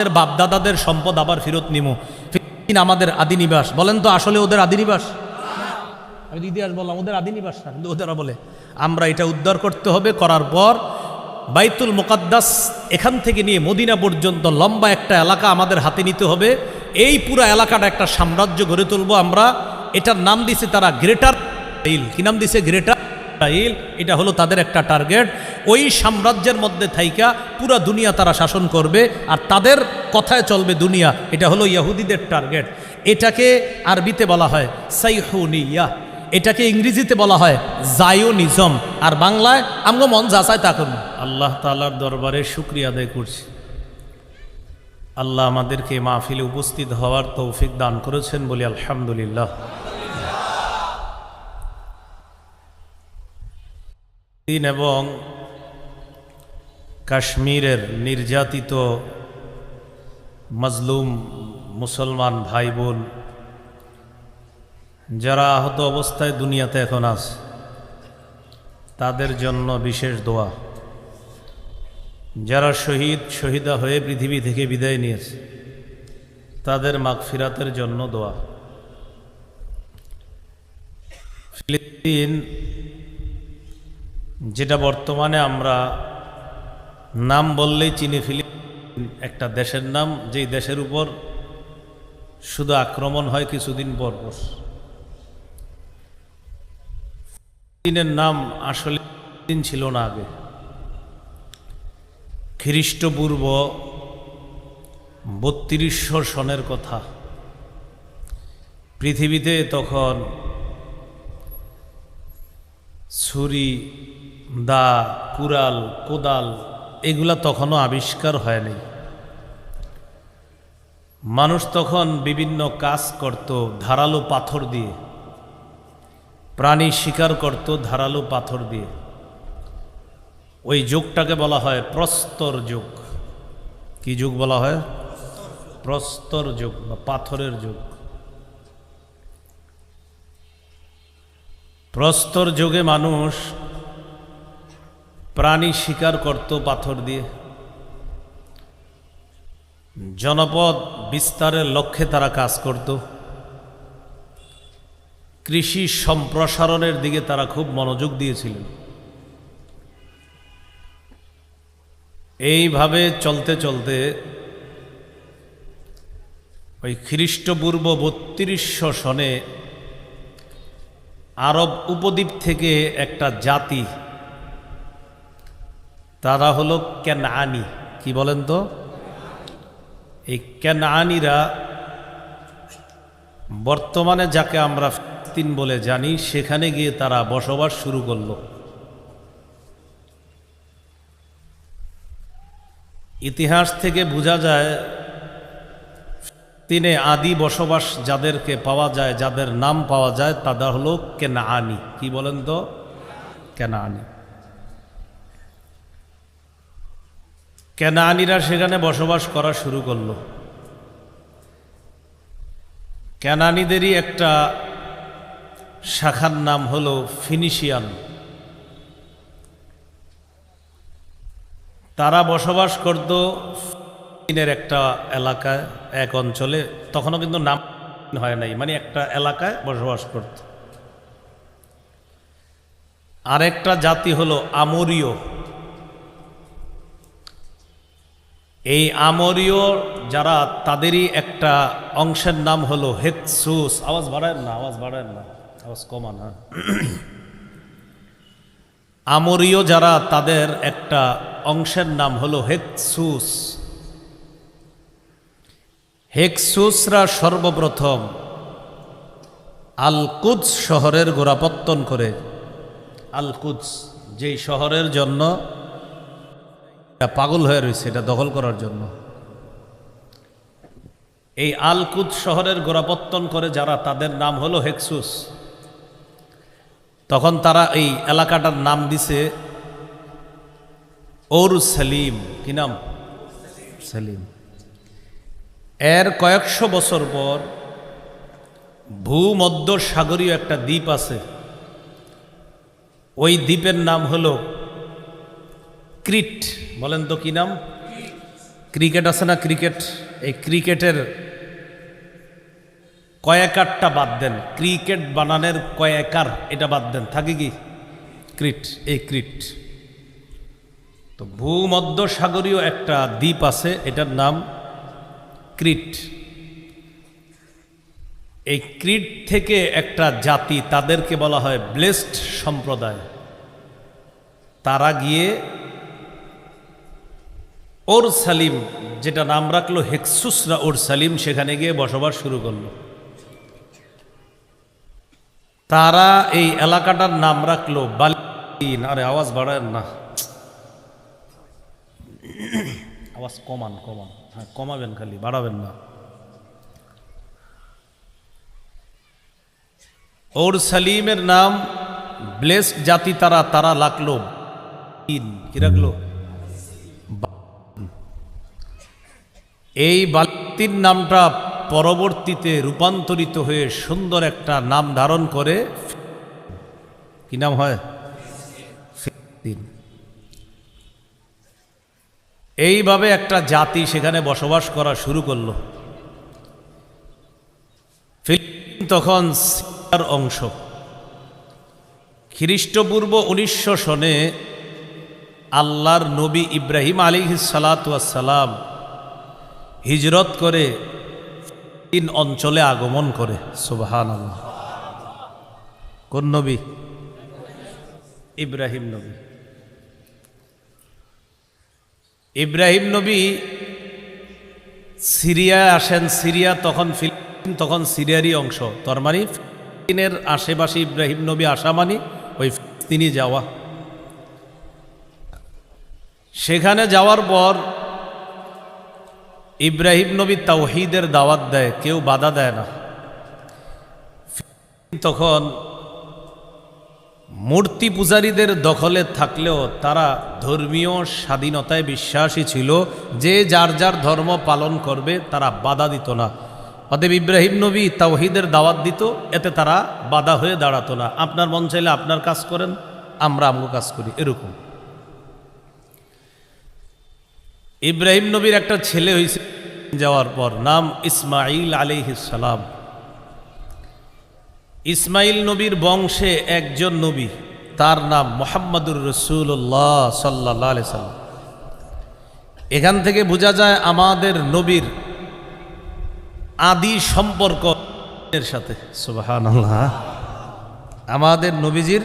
বাপদাদাদের সম্পদ আবার ফেরত নিমু। ফিলিস্তিন আমাদের আদি নিবাস। বলেন তো আসলে ওদের আদি নিবাস? আমি ইতিহাস বললাম ওদের আদি নিবাস না, কিন্তু ওদেরা বলে আমরা এটা উদ্ধার করতে হবে। করার পর বাইতুল মুকাদ্দাস এখান থেকে নিয়ে মদিনা পর্যন্ত লম্বা একটা এলাকা আমাদের হাতে নিতে হবে। এই পুরো এলাকাটা একটা সাম্রাজ্য গড়ে তুলবো আমরা। এটার নাম দিছে তারা গ্রেটার ইসরাইল। কি নাম দিছে? গ্রেটার ইসরাইল। এটা হলো তাদের একটা টার্গেট। ওই সাম্রাজ্যের মধ্যে থাইকা পুরা দুনিয়া তারা শাসন করবে আর তাদের কথায় চলবে দুনিয়া। এটা হলো ইহুদিদের টার্গেট। এটাকে আরবিতে বলা হয় সাইহুনিয়া, এটাকে ইংরেজিতে বলা হয় জায়োনিজম, আর বাংলায় আমগো মন যাচাই তা করুন। আল্লাহ তাআলার দরবারে শুকরিয়া আদায় করছি। আল্লাহ আমাদেরকে মাহফিলে উপস্থিত হওয়ার তৌফিক দান করেছেন বলি আলহামদুলিল্লাহ। এবং কাশ্মীরের নির্যাতিত মজলুম মুসলমান ভাই বোন যারা আহত অবস্থায় দুনিয়াতে এখন আছে, তাদের জন্য বিশেষ দোয়া। যারা শহীদা হয়ে পৃথিবী থেকে বিদায় নিয়েছে, তাদের মাগফিরাতের জন্য দোয়া। ফিলিস্তিন, যেটা বর্তমানে আমরা নাম বললেই চিনি, ফিলিস্তিন একটা দেশের নাম, যেই দেশের উপর শুধু আক্রমণ হয় কিছুদিন পর পর। ফিলিস্তিনের নাম আসলে ফিলিস্তিন ছিল না আগে। খ্রিস্টপূর্ব 3200 সনের কথা। পৃথিবীতে তখন ছুরি, দা, কুড়াল, কোদাল এগুলা তখনও আবিষ্কার হয়নি। মানুষ তখন বিভিন্ন কাজ করত ধারালো পাথর দিয়ে, প্রাণী শিকার করত ধারালো পাথর দিয়ে। ওই যুগটাকে বলা হয় প্রস্তর যুগ। কি যুগ বলা হয়? প্রস্তর যুগ বা পাথরের যুগ। প্রস্তর যুগে মানুষ প্রাণী শিকার করত পাথর দিয়ে। জনপদ বিস্তারের লক্ষ্যে তারা কাজ করত। কৃষি সম্প্রসারণের দিকে তারা খুব মনোযোগ দিয়েছিলেন। এইভাবে চলতে চলতে ওই খ্রিস্টপূর্ব 3200 সনে আরব উপদ্বীপ থেকে একটা জাতি, তারা হলো কেনানি। কি বলেন তো? এই কেনানিরা বর্তমানে যাকে আমরা ফিলিস্তিন বলে জানি, সেখানে গিয়ে তারা বসবাস শুরু করলো। ইতিহাস থেকে বোঝা যায় ফিলিস্তিনে আদি বসবাস যাদেরকে পাওয়া যায়, যাদের নাম পাওয়া যায়, তারা হলো কেনানি। কি বলেন তো? কেনানি। কেনানিরা সেখানে বসবাস করা শুরু করলো। কেনানিদেরই একটা শাখার নাম হলো ফিনিশিয়ান। তারা বসবাস করত ফিলিস্তিনের একটা এলাকায়, এক অঞ্চলে। তখনও কিন্তু নাম হয় নাই, মানে একটা এলাকায় বসবাস করত। আরেকটা জাতি হলো আমরীয়। এই আমরীয় যারা, তাদেরই একটা অংশের নাম হলো হেক্সুস। আওয়াজ বাড়ায় না, আওয়াজ বাড়ায় না, আওয়াজ কমান। হ্যাঁ, আমরীয় যারা, তাদের একটা অংশের নাম হলো হেক্সুস। হেক্সুসরা সর্বপ্রথম আল কুদস শহরের গোড়াপত্তন করে। আল কুদস, যেই শহরের জন্য পাগল হয়ে রয়েছে এটা দখল করার জন্য, এই আল কুদস শহরের গোড়াপত্তন করে যারা, তাদের নাম হলো হেক্সুস। তখন তারা এই এলাকাটার নাম দিছে ওরুসালিম। কি নাম? সালিম। এর কয়েকশো বছর পর ভূমধ্য সাগরীয় একটা দ্বীপ আছে, ওই দ্বীপের নাম হলো ক্রিট। বলেন তো কি নাম? ক্রিকেট আছে না, ক্রিকেট, এই ক্রিকেটের কয়েকারটা বাদ দেন, ক্রিকেট বানানের কয়েকার এটা বাদ দেন, থাকে কি ক্রিট, এই ক্রিট। তো ভূমধ্য সাগরীয় একটা দ্বীপ আছে, এটার নাম ক্রিট। এই ক্রিট থেকে একটা জাতি, তাদেরকে বলা হয় ব্লেসড সম্প্রদায়, তারা গিয়ে ওর সালিম, যেটা নাম রাখলো হেক্সুসরা ওর সালিম, সেখানে গিয়ে বসবাস শুরু করলো। তারা এই এলাকাটার নাম রাখলো বালিন। আরে আওয়াজ বাড়ায় না, আওয়াজ কমান, হ্যাঁ কমাবেন, খালি বাড়াবেন না। ওর সালিমের নাম ব্লেসড জাতি, তারা লাগলো কি রাখলো, এই বালিন নামটা পরবর্তীতে রূপান্তরিত হয়ে সুন্দর একটা নাম ধারণ করে, কি নাম হয়, ফিলিস্তিন। এইভাবে একটা জাতি সেখানে বসবাস করা শুরু করলো। ফিলিস্তিন তখন সিরিয়ার অংশ। খ্রিস্টপূর্ব 1900 সনে আল্লাহর নবী ইব্রাহিম আলাইহিস সালাতু ওয়াস সালাম হিজরত করে ফিলিস্তিন অঞ্চলে আগমন করে। সুবহানাল্লাহ। কোন নবী? ইব্রাহিম নবী। ইব্রাহিম নবী সিরিয়ায় আসেন। সিরিয়া তখন ফিলিস্তিন তখন সিরিয়ারই অংশ। তার মানে ফিলিস্তিনের আশেপাশে ইব্রাহিম নবী আসা মানে ওই ফিলিস্তিনি যাওয়া। সেখানে যাওয়ার পর ইব্রাহিম নবী তাওহীদের দাওয়াত দেয়, কেউ বাধা দেয় না। তখন মূর্তি পূজারীদের দখলে থাকলেও তারা ধর্মীয় স্বাধীনতায় বিশ্বাসী ছিল, যে যার যার ধর্ম পালন করবে, তারা বাধা দিত না। অতএব ইব্রাহিম নবী তাওহীদের দাওয়াত দিত, এতে তারা বাধা হয়ে দাঁড়াতো না। আপনার মন চাইলে আপনার কাজ করেন, আমরা আমগো কাজ করি, এরকম। ইব্রাহিম নবীর একটা ছেলে হয়েছে যাওয়ার পর, নাম ইসমাইল আলাইহিস সালাম। ইসমাইল নবীর বংশে একজন নবী, তার নাম মুহাম্মাদুর রাসূলুল্লাহ সাল্লাল্লাহু আলাইহি সাল্লাম। এখান থেকে বোঝা যায় আমাদের নবীর আদি সম্পর্ক এর সাথে। সুবহানাল্লাহ। আমাদের নবীজির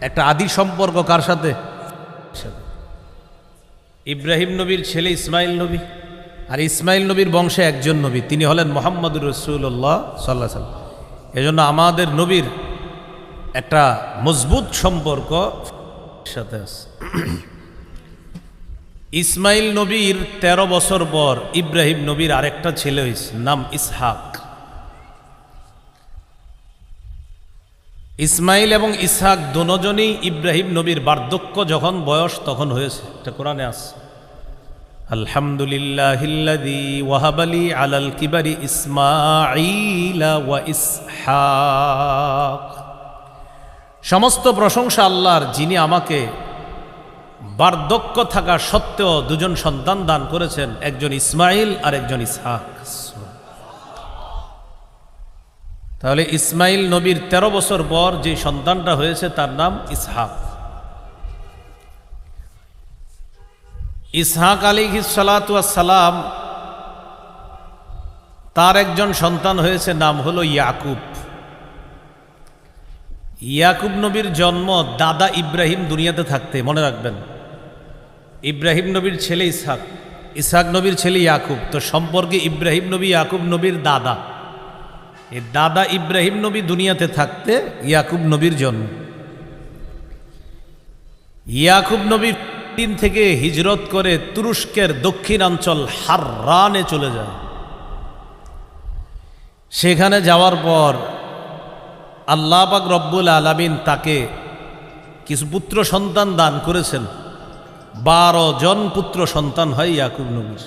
একটা আদি সম্পর্ক কার সাথে? ইব্রাহিম নবীর ছেলে ইসমাইল নবী, আর ইসমাইল নবীর বংশে একজন নবী, তিনি হলেন মুহাম্মাদুর রাসূলুল্লাহ সাল্লাল্লাহু আলাইহি সাল্লাম। এজন্য আমাদের নবীর একটা মজবুত সম্পর্ক সাথে আছে। ইসমাইল নবীর 13 বছর পর ইব্রাহিম নবীর আরেকটা ছেলে হয়েছে, নাম ইসহাক। ইসমাইল এবং ইসহাক দুজনেই ইব্রাহিম নবীর বার্ধক্য যখন বয়স তখন হয়েছে। এটা কোরআনে আছে, আলহামদুলিল্লাহিল্লাযী ওয়াহাবালি আলাল কিবারি ইসমাঈলা ওয়া ইসহাক। সমস্ত প্রশংসা আল্লাহর, যিনি আমাকে বার্ধক্য থাকা সত্ত্বেও দুজন সন্তান দান করেছেন, একজন ইসমাইল আর একজন ইসহাক। তাহলে ইসমাইল নবীর 13 বছর পর যে সন্তানটা হয়েছে তার নাম ইসহাক। ইসহাক আলাইহিস সালাতু ওয়াস সালাম, তার একজন সন্তান হয়েছে, নাম হলো ইয়াকুব। ইয়াকুব নবীর জন্ম দাদা ইব্রাহিম দুনিয়াতে থাকতে, মনে রাখবেন। ইব্রাহিম নবীর ছেলে ইসহাক, ইসহাক নবীর ছেলে ইয়াকুব। তো সম্পর্কে ইব্রাহিম নবী ইয়াকুব নবীর দাদা। এই দাদা ইব্রাহিম নবী দুনিয়াতে থাকতে ইয়াকুব নবীর জন্ম। ইয়াকুব নবী দিন থেকে হিজরত করে তুরস্কের দক্ষিণাঞ্চল হাররানে চলে যায়। সেখানে যাওয়ার পর আল্লাহ পাক রব্বুল আলামিন তাকে কিছু পুত্র সন্তান দান করেছেন। 12 জন পুত্র সন্তান হয় ইয়াকুব নবীর।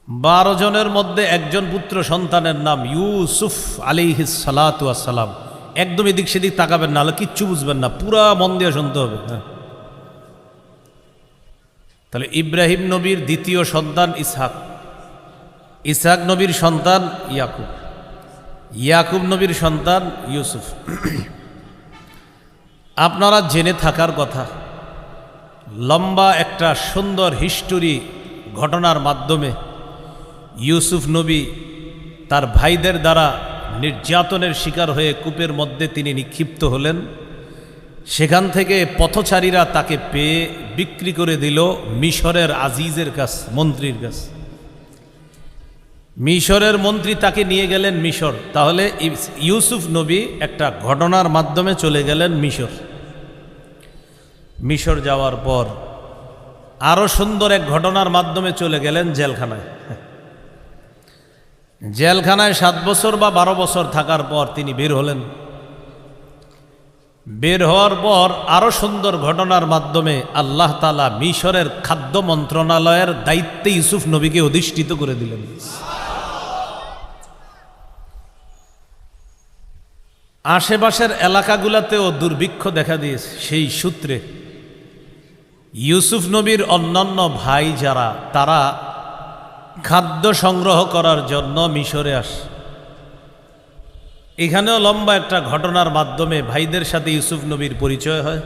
12 জনের মধ্যে একজন পুত্র সন্তানের নাম ইউসুফ আলাইহিস সালাতু ওয়াস সালাম। একদম এদিক সেদিক তাকাবেন না, কিচ্ছু বুঝবেন না, পুরা মন দিয়ে শুনতে হবে। তাহলে ইব্রাহিম নবীর দ্বিতীয় সন্তান ইসহাক, ইসহাক নবীর সন্তান ইয়াকুব, ইয়াকুব নবীর সন্তান ইউসুফ। আপনারা জেনে থাকার কথা, লম্বা একটা সুন্দর হিস্টোরি ঘটনার মাধ্যমে ইউসুফ নবী তার ভাইদের দ্বারা নির্যাতনের শিকার হয়ে কূপের মধ্যে তিনি নিক্ষিপ্ত হলেন। সেখান থেকে পথচারীরা তাকে পেয়ে বিক্রি করে দিল মিশরের আজিজের কাছ, মন্ত্রীর কাছ। মিশরের মন্ত্রী তাকে নিয়ে গেলেন মিশর। তাহলে ইউসুফ নবী একটা ঘটনার মাধ্যমে চলে গেলেন মিশর। মিশর যাওয়ার পর আরো সুন্দর এক ঘটনার মাধ্যমে চলে গেলেন জেলখানায়। জেলখানায় 7 বছর বা 12 বছর থাকার পর তিনি বের হলেন। বের হওয়ার পর আরো সুন্দর ঘটনার মাধ্যমে আল্লাহ তাআলা মিশরের খাদ্য মন্ত্রণালয়ের দায়িত্বে ইউসুফ নবীকে অধিষ্ঠিত করে দিলেন। আশেপাশের এলাকাগুলোতেও দুর্ভিক্ষ দেখা দিয়েছে। সেই সূত্রে ইউসুফ নবীর অন্যান্য ভাই যারা, তারা খাদ্য সংগ্রহ করার জন্য মিশরে আসে। এখানেও লম্বা একটা ঘটনার মাধ্যমে ভাইদের সাথে ইউসুফ নবীর পরিচয় হয়।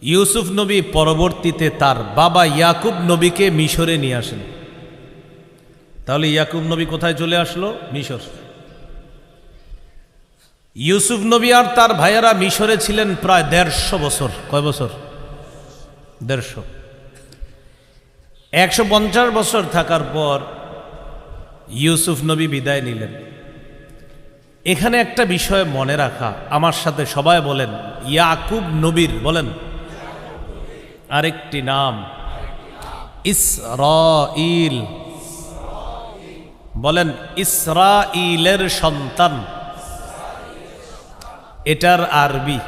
ইউসুফ নবী পরবর্তীতে তার বাবা ইয়াকুব নবীকে মিশরে নিয়ে আসেন। তাহলে ইয়াকুব নবী কোথায় চলে আসলো? মিশর। ইউসুফ নবী আর তার ভাইয়েরা মিশরে ছিলেন প্রায় 150 বছর। কয় বছর? 150। 150 বছর থাকার পর ইউসুফ নবী বিদায় নিলেন। এখানে একটা বিষয় মনে রাখা, আমার সাথে সবাই বলেন ইয়াকুব নবীর, বলেন আরেকটি নাম ইসরাঈল। বলেন ইসরাঈলের সন্তান। এটার আরবি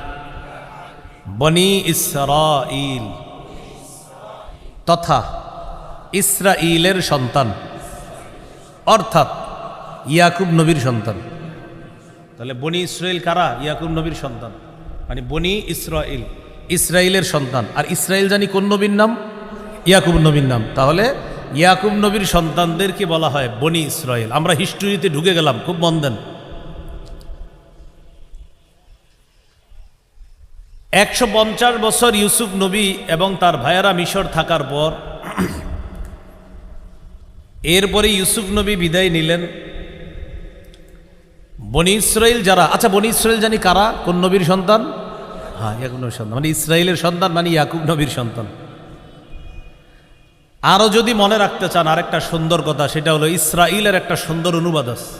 বনি ইসরাঈল তথা ইসরাঈলের সন্তান, অর্থাৎ ইয়াকুব নবীর সন্তান। তাহলে বনি ইসরাঈল কারা? ইয়াকুব নবীর সন্তান, মানে বনি ইসরাঈল, ইসরাঈলের সন্তান। আর ইসরাঈল জানি কোন নবীর নাম? ইয়াকুব নবীর নাম। তাহলে ইয়াকুব নবীর সন্তানদেরকে বলা হয় বনি ইসরাঈল। আমরা হিস্ট্রিতে ঢুকে গেলাম, খুব মন দেন। 150 বছর ইউসুফ নবী এবং তার ভাইয়েরা মিশর থাকার পর এরপরে ইউসুফ নবী বিদায় নিলেন। বনি ইসরাঈল যারা, আচ্ছা বনি ইসরাঈল জানি কারা, কোন নবীর সন্তান? হ্যাঁ, ইয়াকুব নবীর সন্তান, মানে ইসরাঈলের সন্তান, মানে ইয়াকুব নবীর সন্তান। আরো যদি মনে রাখতে চান আরেকটা সুন্দর কথা, সেটা হলো ইসরাঈলের একটা সুন্দর অনুবাদ আছে।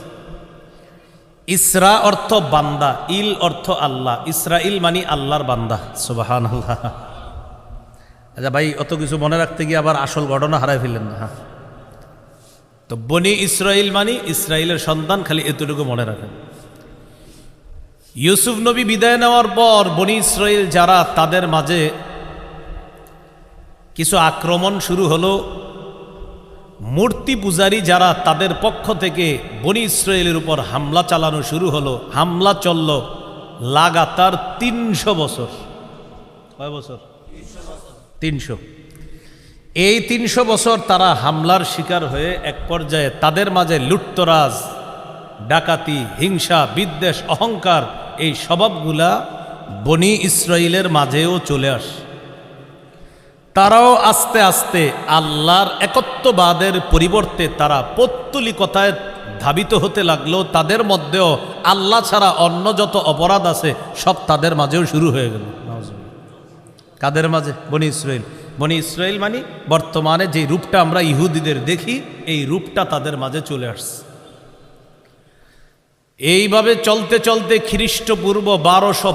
ইসরা অর্থ বান্দা, ইল অর্থ আল্লাহ। ইসরাঈল মানে আল্লাহর বান্দা। সুবহানাল্লাহ। আচ্ছা ভাই, অত কিছু মনে রাখতে গিয়ে আবার আসল ঘটনা হারাই ফেললেন না। হ্যাঁ, তো বনি ইসরাঈল মানে ইসরাঈলের সন্তান, খালি এতটুকু মনে রাখেন। ইউসুফ নবী বিদায় নেওয়ার পর বনি ইসরাঈল যারা, তাদের মাঝে কিছু আক্রমণ শুরু হলো। মূর্তি পূজারী যারা, তাদের পক্ষ থেকে বনি ইসরাঈলের উপর হামলা চালানো শুরু হলো। হামলা চলল লাগাতার 300 বছর। কয় বছর? 300। এই 300 বছর তারা হামলার শিকার হয়ে এক পর্যায়ে তাদের মাঝে লুটতরাজ, ডাকাতি, হিংসা, বিদ্বেষ, অহংকার, এই স্বভাবগুলা বনি ইসরাঈলের মাঝেও চলে আসে। তারাও আস্তে আস্তে আল্লাহর একত্ববাদের পরিবর্তে তারা পৌত্তলিকতায় ধাবিত হতে লাগলো। তাদের মধ্যেও আল্লাহ ছাড়া অন্য যত অপরাধ আছে সব তাদের মাঝেও শুরু হয়ে গেল। কাদের মাঝে? বনি ইসরাঈল। বনি ইসরাঈল মানে বর্তমানে যে রূপটা আমরা ইহুদিদের দেখি, এই রূপটা তাদের মাঝে চলে আসছে। এইভাবে চলতে চলতে খ্রিস্টপূর্ব 1200